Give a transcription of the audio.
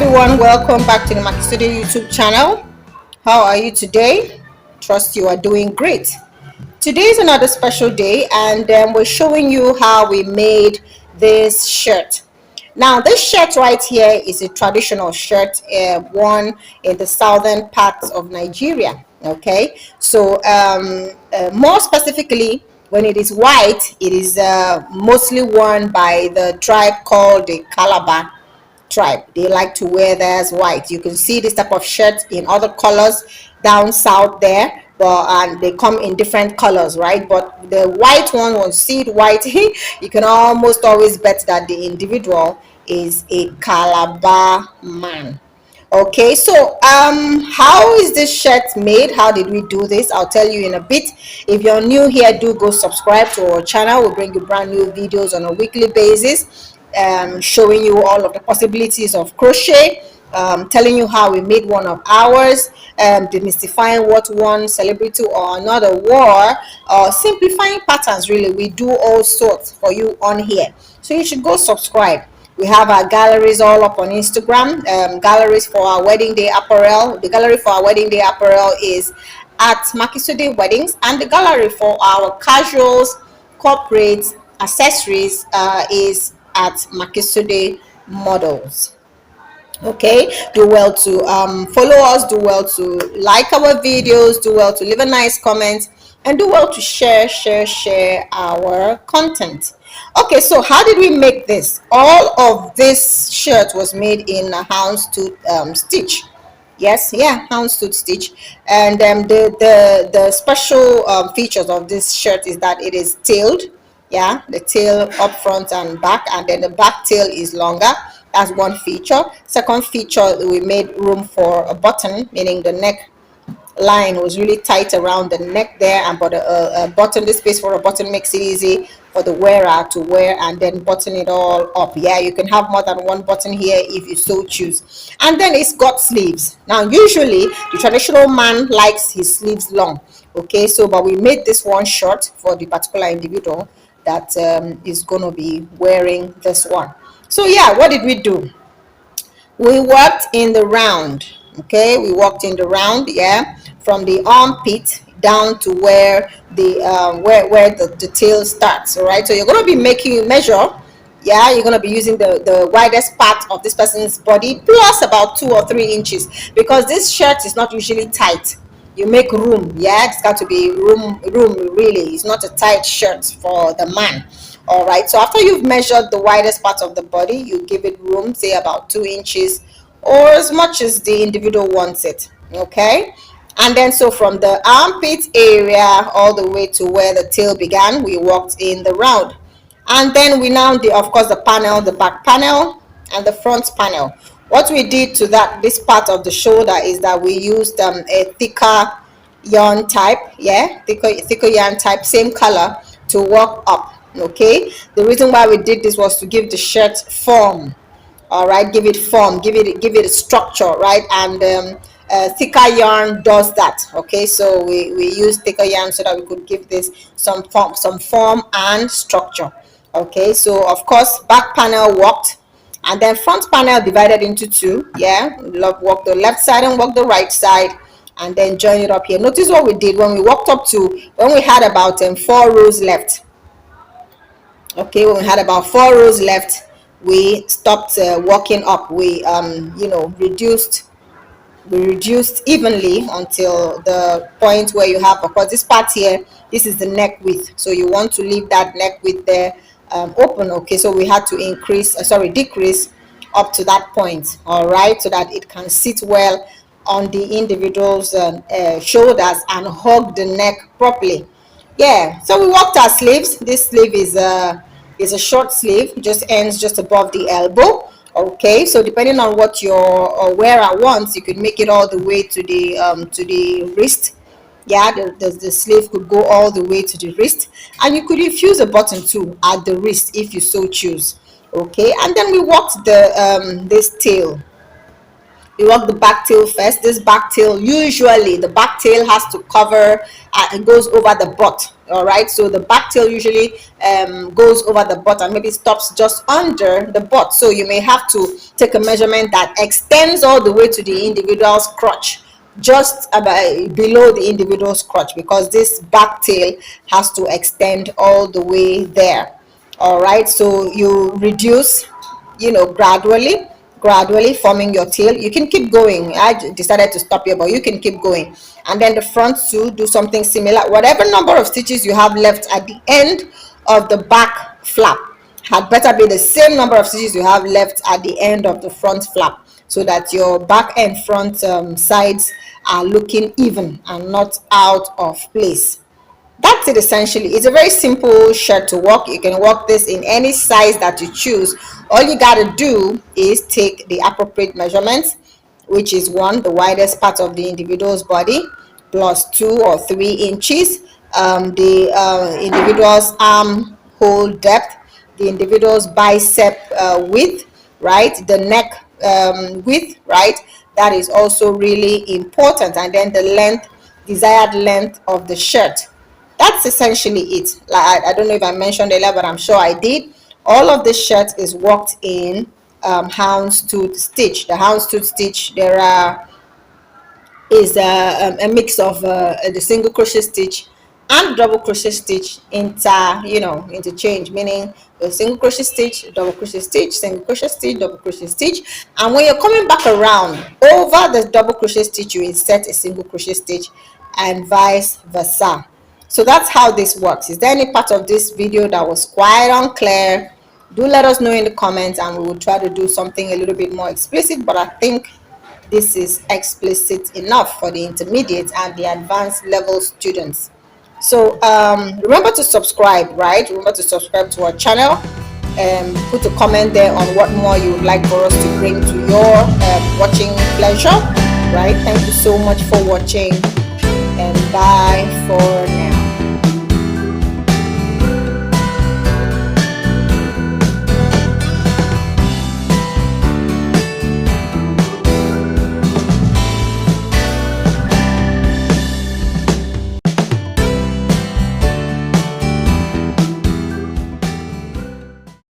everyone, welcome back to the Makisode YouTube channel. How are you today? Trust you are doing great. Today is another special day, and we're showing you how we made this shirt. Now this shirt right here is a traditional shirt worn in the southern parts of Nigeria. Okay, so more specifically, when it is white, it is mostly worn by the tribe called the Calabar tribe. They like to wear theirs white. You can see this type of shirt in other colors down south there, but and they come in different colors, right? But the white one, when you see it white, you can almost always bet that the individual is a Calabar man. Okay, so how is this shirt made? How did we do this? I'll tell you in a bit. If you're new here, do go subscribe to our channel. We'll bring you brand new videos on a weekly basis, showing you all of the possibilities of crochet, telling you how we made one of ours, demystifying what one celebrity or another wore, or simplifying patterns. Really, we do all sorts for you on here, so you should go subscribe. We have our galleries all up on Instagram, galleries for our wedding day apparel. The gallery for our wedding day apparel is at Makisode Weddings, and the gallery for our casuals, corporate accessories is at Makisode Models. Okay, do well to follow us, do well to like our videos, do well to leave a nice comment, and do well to share our content. Okay, so how did we make this? All of this shirt was made in a Houndstooth stitch. Yes, yeah, Houndstooth stitch. And the special features of this shirt is that it is tailed. Yeah, the tail up front and back, and then the back tail is longer. That's one feature. Second feature, we made room for a button, meaning the neck line was really tight around the neck there, and but a button, this space for a button makes it easy for the wearer to wear and then button it all up. Yeah, you can have more than one button here if you so choose. And then it's got sleeves. Now usually the traditional man likes his sleeves long. Okay, so but we made this one short for the particular individual that is going to be wearing this one. So yeah, what did we do? We worked in the round. Okay, we walked in the round, yeah, from the armpit down to where the the tail starts. All right, so you're going to be making measure. Yeah, you're going to be using the widest part of this person's body plus about 2 or 3 inches, because this shirt is not usually tight. You make room. Yeah, it's got to be room really. It's not a tight shirt for the man. All right, so after you've measured the widest part of the body, you give it room, say about 2 inches or as much as the individual wants it. Okay, and then so from the armpit area all the way to where the tail began, we walked in the round. And then we now did, of course, the panel, the back panel and the front panel. What we did to this part of the shoulder is that we used a thicker yarn type, yeah, thicker yarn type, same color, to work up. Okay, the reason why we did this was to give the shirt form. All right, give it form, give it a structure, right? And thicker yarn does that. Okay, so we use thicker yarn so that we could give this some form and structure. Okay, so of course back panel walked, and then front panel divided into 2. Yeah, walk the left side and walk the right side, and then join it up here. Notice what we did when we walked up to, when we had about 4 rows left. Okay, when we had about 4 rows left, we stopped walking up. We you know, reduced evenly until the point where you have, of course, this part here, this is the neck width, so you want to leave that neck width there open. Okay, so we had to decrease up to that point. All right, so that it can sit well on the individual's shoulders and hug the neck properly. Yeah, so we worked our sleeves. This sleeve is a short sleeve, just ends just above the elbow. Okay, so depending on what your wearer wants, you could make it all the way to the wrist. Yeah, the sleeve could go all the way to the wrist, and you could infuse a button too at the wrist if you so choose. Okay, and then we worked the this tail. you work the back tail first. This back tail, usually the back tail has to cover, it goes over the butt. All right, so the back tail usually goes over the butt and maybe stops just under the butt. So you may have to take a measurement that extends all the way to the individual's crotch, just about below the individual's crotch, because this back tail has to extend all the way there. All right, so you reduce, gradually forming your tail. You can keep going. I decided to stop here, but you can keep going. And then the front two, do something similar. Whatever number of stitches you have left at the end of the back flap had better be the same number of stitches you have left at the end of the front flap, so that your back and front sides are looking even and not out of place. That's it essentially. It's a very simple shirt to work. You can work this in any size that you choose. All you got to do is take the appropriate measurements, which is 1, the widest part of the individual's body, plus 2 or 3 inches, the individual's armhole depth, the individual's bicep width, right, the neck width, right, that is also really important, and then the length, desired length of the shirt. That's essentially it. Like, I don't know if I mentioned earlier, but I'm sure I did. All of this shirt is worked in houndstooth stitch. The houndstooth stitch, is a mix of the single crochet stitch and double crochet stitch interchange, meaning a single crochet stitch, double crochet stitch, single crochet stitch, double crochet stitch. And when you're coming back around over the double crochet stitch, you insert a single crochet stitch, and vice versa. So that's how this works. Is there any part of this video that was quite unclear? Do let us know in the comments, and we will try to do something a little bit more explicit, but I think this is explicit enough for the intermediate and the advanced level students. So remember to subscribe, right? Remember to subscribe to our channel, and put a comment there on what more you would like for us to bring to your watching pleasure, right? Thank you so much for watching, and bye for